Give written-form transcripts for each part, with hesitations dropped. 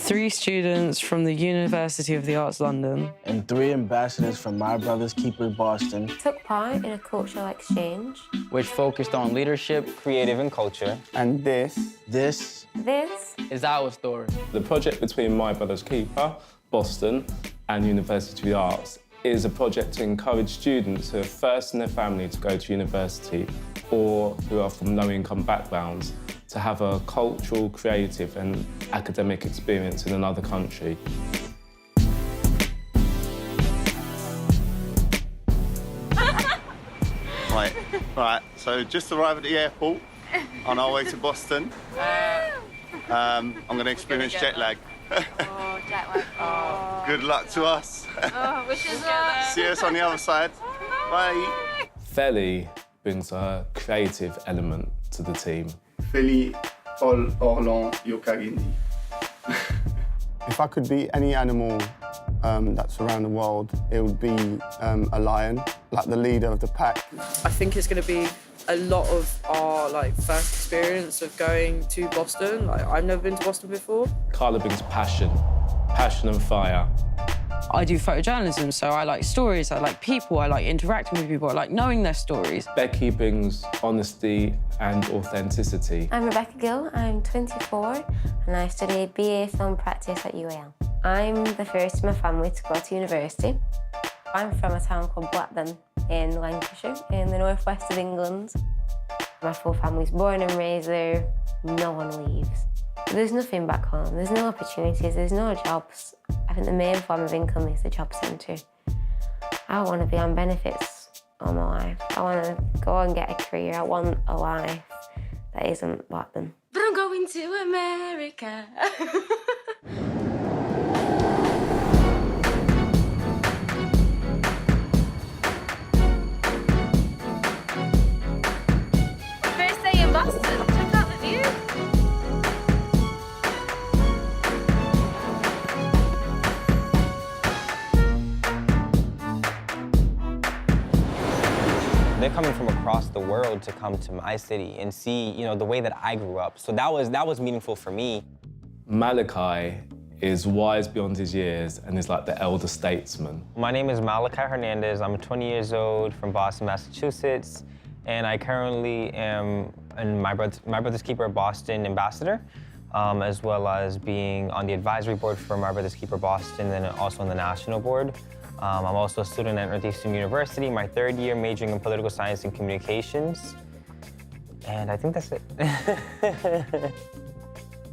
3 students from the University of the Arts London. And 3 ambassadors from My Brother's Keeper Boston. Took part in a cultural exchange, which focused on leadership, creative, and culture. And this is our story. The project between My Brother's Keeper, Boston, and University of the Arts is a project to encourage students who are first in their family to go to university or who are from low-income backgrounds to have a cultural, creative and academic experience in another country. Right, so just arrived at the airport on our way to Boston. I'm going to experience jet lag. Oh, jet lag. Oh. Good luck to us. Oh, wishes luck. See us on the other side. Bye. Feli brings a creative element to the team. Feli Ol Orlan Yokagindi. If I could be any animal that's around the world, it would be a lion, like the leader of the pack. I think it's going to be a lot of our first experience of going to Boston. I've never been to Boston before. Carla brings passion and fire. I do photojournalism, so I like stories, I like people, I like interacting with people, I like knowing their stories. Becky brings honesty and authenticity. I'm Rebecca Gill, I'm 24 and I study BA Film Practice at UAL. I'm the first in my family to go to university. I'm from a town called Blackburn in Lancashire, in the northwest of England. My full family's born and raised there, no one leaves. There's nothing back home, there's no opportunities, there's no jobs. I think the main form of income is the job centre. I want to be on benefits all my life. I want to go and get a career. I want a life that isn't Blackburn. But I'm going to America. First day in Boston. Check out the view. They're coming from across the world to come to my city and see, the way that I grew up. So that was meaningful for me. Malachi is wise beyond his years and is like the elder statesman. My name is Malachi Hernandez. I'm 20 years old from Boston, Massachusetts, and I currently am My Brother's Keeper Boston ambassador, as well as being on the advisory board for My Brother's Keeper Boston and also on the national board. I'm also a student at Northeastern University, my 3rd year, majoring in political science and communications. And I think that's it.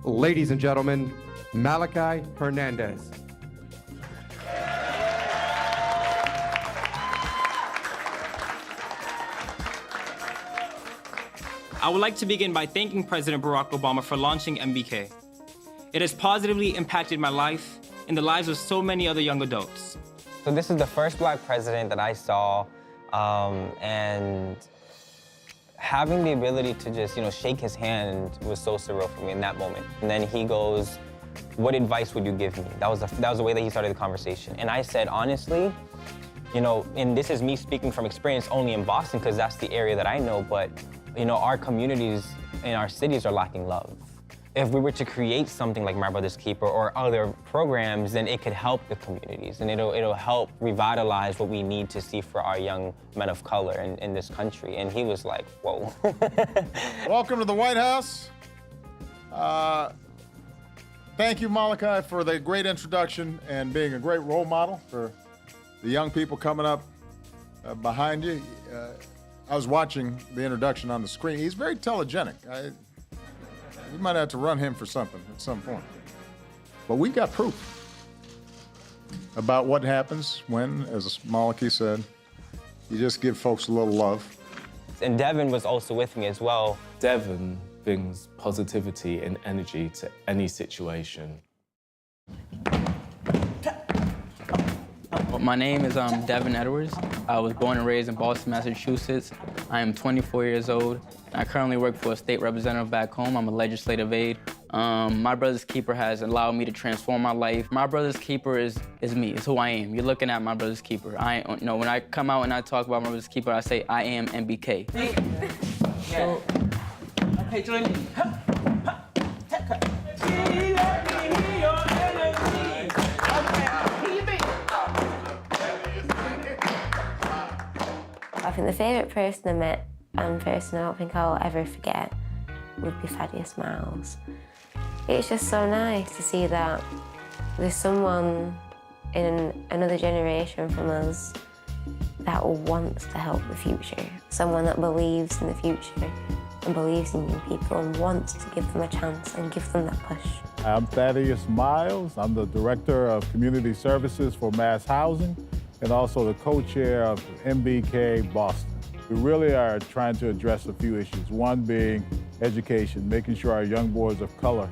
Ladies and gentlemen, Malachi Hernandez. I would like to begin by thanking President Barack Obama for launching MBK. It has positively impacted my life and the lives of so many other young adults. So this is the first Black president that I saw, and having the ability to just, shake his hand was so surreal for me in that moment. And then he goes, "What advice would you give me?" That was the way that he started the conversation. And I said, honestly, and this is me speaking from experience only in Boston because that's the area that I know, but, our communities and our cities are lacking love. If we were to create something like My Brother's Keeper or other programs, then it could help the communities and it'll help revitalize what we need to see for our young men of color in this country. And he was like, whoa. Welcome to the White House. Thank you, Malachi, for the great introduction and being a great role model for the young people coming up behind you. I was watching the introduction on the screen. He's very telegenic. We might have to run him for something at some point. But we've got proof about what happens when, as Malachi said, you just give folks a little love. And Devin was also with me as well. Devin brings positivity and energy to any situation. My name is Devin Edwards. I was born and raised in Boston, Massachusetts. I am 24 years old. I currently work for a state representative back home. I'm a legislative aide. My Brother's Keeper has allowed me to transform my life. My Brother's Keeper is me. It's who I am. You're looking at My Brother's Keeper. When I come out and I talk about My Brother's Keeper, I say I am MBK. So, okay, join me. I think the favourite person I met and person I don't think I'll ever forget would be Thaddeus Miles. It's just so nice to see that there's someone in another generation from us that wants to help the future, someone that believes in the future and believes in young people and wants to give them a chance and give them that push. I'm Thaddeus Miles. I'm the Director of Community Services for Mass Housing and also the co-chair of MBK Boston. We really are trying to address a few issues, one being education, making sure our young boys of color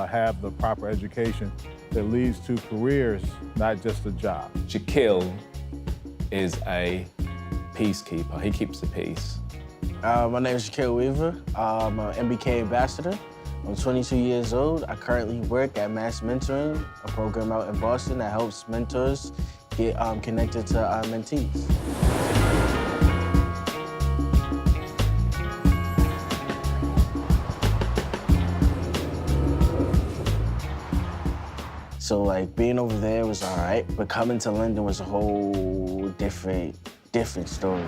have the proper education that leads to careers, not just a job. Shaquille is a peacekeeper. He keeps the peace. My name is Shaquille Weaver. I'm an MBK ambassador. I'm 22 years old. I currently work at Mass Mentoring, a program out in Boston that helps mentors get connected to mentees. So like being over there was all right, but coming to London was a whole different story.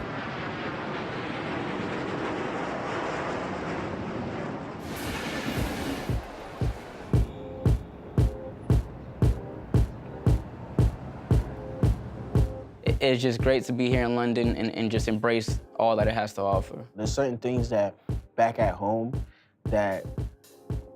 It's just great to be here in London and just embrace all that it has to offer. There's certain things that back at home that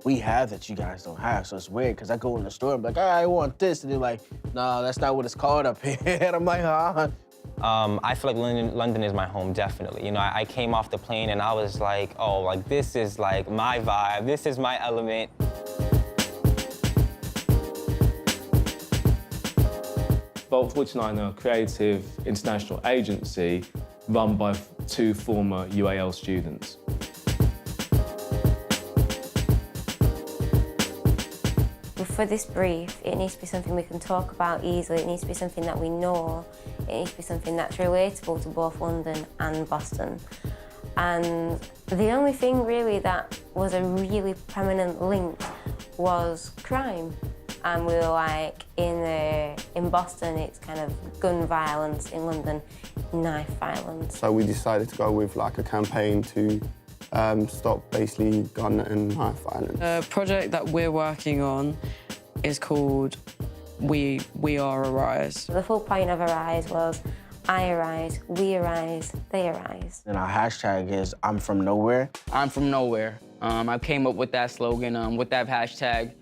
we have that you guys don't have, so it's weird, because I go in the store and be like, I want this, and they're like, no, that's not what it's called up here, and I'm like, I feel like London is my home, definitely. You know, I came off the plane and I was like, oh, like this is like my vibe, this is my element. Bolt 49 are a creative international agency run by two former UAL students. For this brief, it needs to be something we can talk about easily, it needs to be something that we know, it needs to be something that's relatable to both London and Boston. And the only thing really that was a really prominent link was crime. And we were like, in Boston, it's kind of gun violence, in London, knife violence. So we decided to go with like a campaign to stop basically gun and knife violence. The project that we're working on is called We Are Arise. The full point of Arise was I arise, we arise, they arise. And our hashtag is I'm from nowhere. I'm from nowhere. I came up with that slogan, with that hashtag,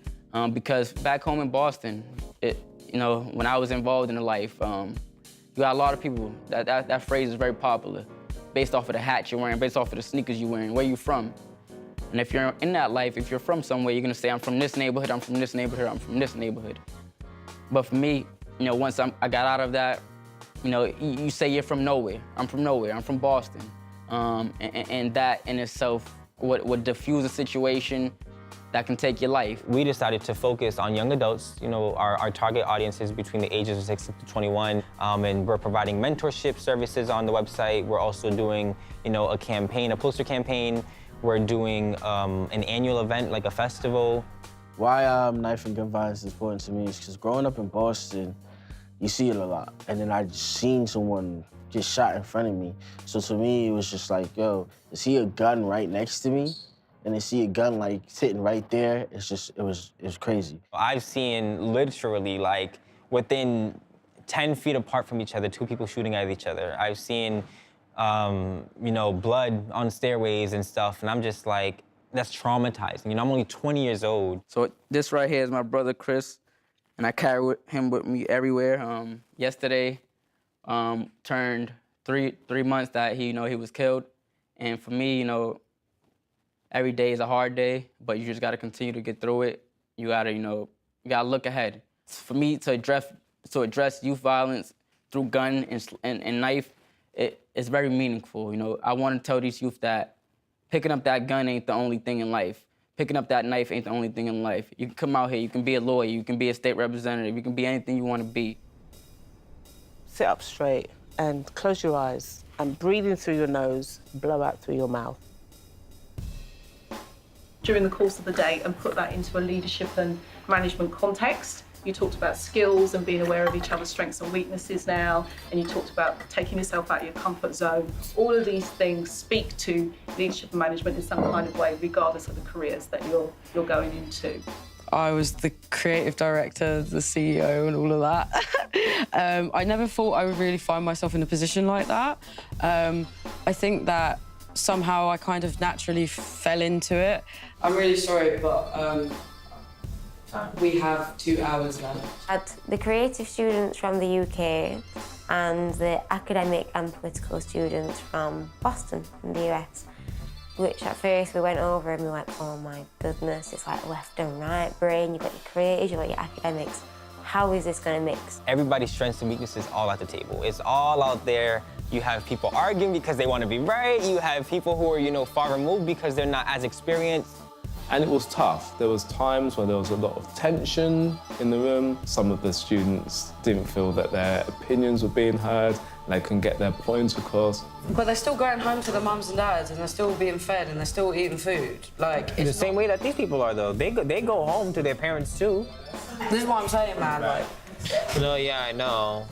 because back home in Boston, you know, when I was involved in the life, you got a lot of people, that phrase is very popular, based off of the hat you're wearing, based off of the sneakers you're wearing, where you from. And if you're in that life, if you're from somewhere, you're gonna say, I'm from this neighborhood, I'm from this neighborhood, I'm from this neighborhood. But for me, you know, once I got out of that, you know, you say you're from nowhere. I'm from nowhere, I'm from Boston. And that in itself would diffuse a situation that can take your life. We decided to focus on young adults. You know, our target audience is between the ages of 16 to 21, and we're providing mentorship services on the website. We're also doing, you know, a campaign, a poster campaign. We're doing an annual event, like a festival. Why knife and gun violence is important to me is because growing up in Boston, you see it a lot. And then I just seen someone get shot in front of me. So to me, it was just like, yo, to see a gun right next to me, and to see a gun like sitting right there, it's just, it was crazy. I've seen literally like within 10 feet apart from each other, two people shooting at each other. I've seen, you know, blood on stairways and stuff, and I'm just like, that's traumatizing. You know, I'm only 20 years old. So this right here is my brother, Chris, and I carry him with me everywhere. Yesterday turned three months that he was killed. And for me, you know, every day is a hard day, but you just gotta continue to get through it. You gotta, you gotta look ahead. For me to address youth violence through gun and knife, it's very meaningful. You know, I wanna tell these youth that picking up that gun ain't the only thing in life. Picking up that knife ain't the only thing in life. You can come out here, you can be a lawyer, you can be a state representative, you can be anything you wanna be. Sit up straight and close your eyes and breathe in through your nose, blow out through your mouth. During the course of the day and put that into a leadership and management context. You talked about skills and being aware of each other's strengths and weaknesses now, and you talked about taking yourself out of your comfort zone. All of these things speak to leadership and management in some kind of way, regardless of the careers that you're going into. I was the creative director, the CEO and all of that. I never thought I would really find myself in a position like that. I think that somehow I kind of naturally fell into it. I'm really sorry, but we have 2 hours left. Had the creative students from the UK and the academic and political students from Boston in the US, which at first we went over and we were like, oh my goodness, it's like left and right brain, you've got your creatives, you've got your academics. How is this going to mix? Everybody's strengths and weaknesses all at the table. It's all out there. You have people arguing because they want to be right. You have people who are, far removed because they're not as experienced. And it was tough. There was times where there was a lot of tension in the room. Some of the students didn't feel that their opinions were being heard, and they couldn't get their points across. But they're still going home to their mums and dads, and they're still being fed, and they're still eating food. Like, It's the same way that these people are, though. They go home to their parents, too. This is what I'm saying, man. Like, No, yeah, I know.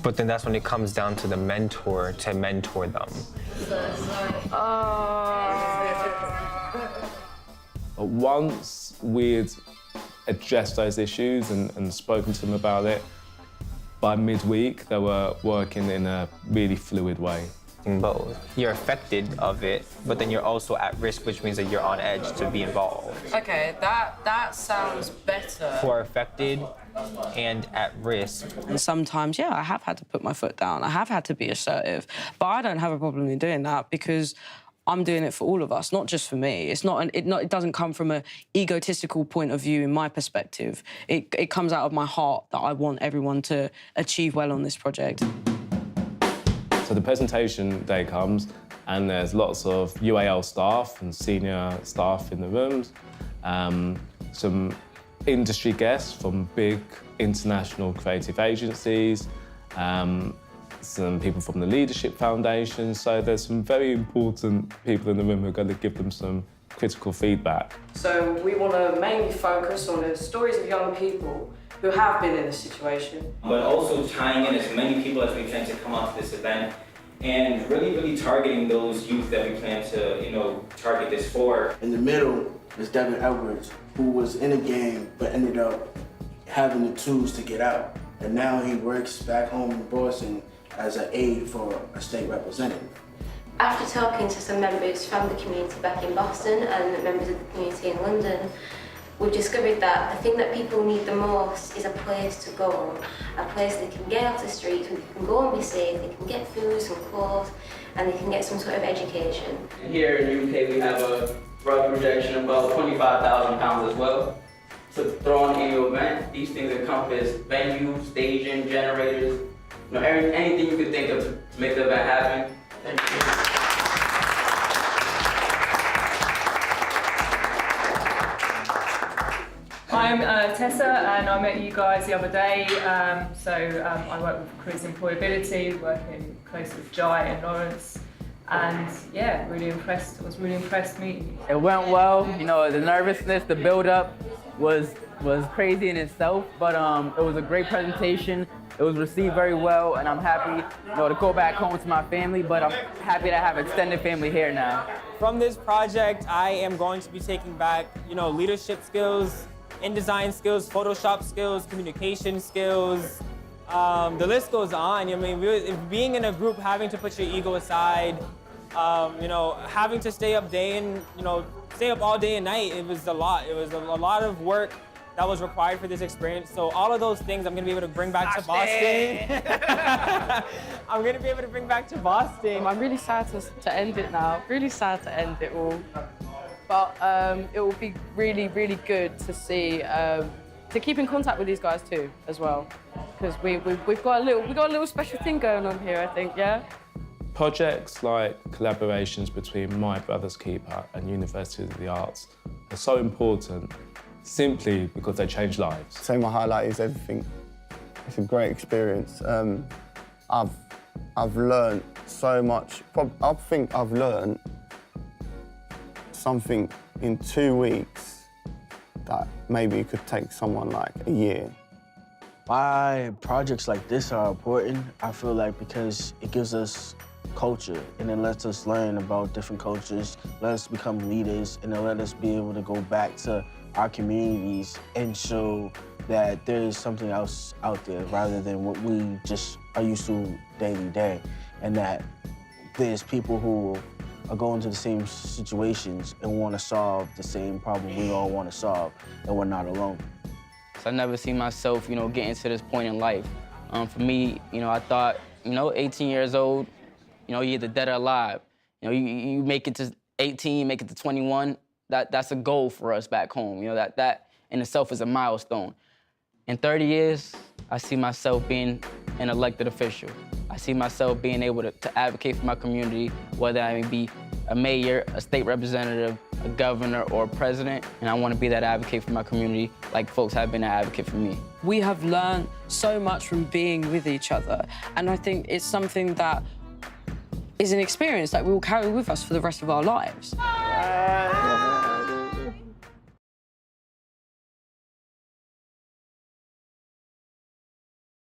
But then that's when it comes down to the mentor to mentor them. But once we'd addressed those issues and spoken to them about it, by midweek, they were working in a really fluid way. Both. You're affected of it, but then you're also at risk, which means that you're on edge to be involved. okay, that sounds better. Who are affected and at risk. And sometimes, yeah, I have had to put my foot down. I have had to be assertive, but I don't have a problem in doing that because I'm doing it for all of us, not just for me. It doesn't come from an egotistical point of view in my perspective. It comes out of my heart that I want everyone to achieve well on this project. So the presentation day comes, and there's lots of UAL staff and senior staff in the rooms, some industry guests from big international creative agencies, some people from the Leadership Foundation. So there's some very important people in the room who are going to give them some critical feedback. So we want to mainly focus on the stories of young people who have been in this situation. But also tying in as many people as we can to come out to this event and really targeting those youth that we plan to, target this for. In the middle is Devin Edwards, who was in a game but ended up having the tools to get out. And now he works back home in Boston as an aide for a state representative. After talking to some members from the community back in Boston and members of the community in London, we've discovered that the thing that people need the most is a place to go, a place they can get off the streets, where they can go and be safe, they can get food, some clothes, and they can get some sort of education. Here in the UK, we have a rough projection of about 25,000 pounds as well. To throw on any event, these things encompass venues, staging, generators, anything you could think of to make the event happen. Thank you. I'm Tessa, and I met you guys the other day. I work with Careers Employability, working close with Jai and Lawrence. And yeah, really impressed. I was really impressed meeting you. It went well. The nervousness, the build-up was crazy in itself, but it was a great presentation. It was received very well, and I'm happy, to go back home to my family, but I'm happy to have extended family here now. From this project, I am going to be taking back, leadership skills, InDesign skills, Photoshop skills, communication skills. The list goes on. Being in a group, having to put your ego aside, having to stay up all day and night, it was a lot. It was a lot of work that was required for this experience. So all of those things I'm gonna be able to bring back to Boston. I'm gonna be able to bring back to Boston. I'm really sad to end it now. Really sad to end it all. But it will be really, really good to see, to keep in contact with these guys too, as well. Because we've got a little special thing going on here, I think, yeah? Projects like collaborations between My Brother's Keeper and University of the Arts are so important simply because they change lives. So my highlight is everything. It's a great experience. I've learned so much. I think I've learned something in 2 weeks that maybe it could take someone like a year. Why projects like this are important, I feel like because it gives us culture and it lets us learn about different cultures, let us become leaders, and it let us be able to go back to our communities and show that there is something else out there rather than what we just are used to day to day, and that there's people who are going to the same situations and want to solve the same problem we all want to solve, and we're not alone. So I never see myself, getting to this point in life. For me, I thought, 18 years old, you're either dead or alive. You make it to 18, make it to 21, that's a goal for us back home. That in itself is a milestone. In 30 years, I see myself being an elected official. I see myself being able to advocate for my community, whether I be a mayor, a state representative, a governor, or a president, and I want to be that advocate for my community like folks have been an advocate for me. We have learned so much from being with each other, and I think it's something that is an experience that we will carry with us for the rest of our lives.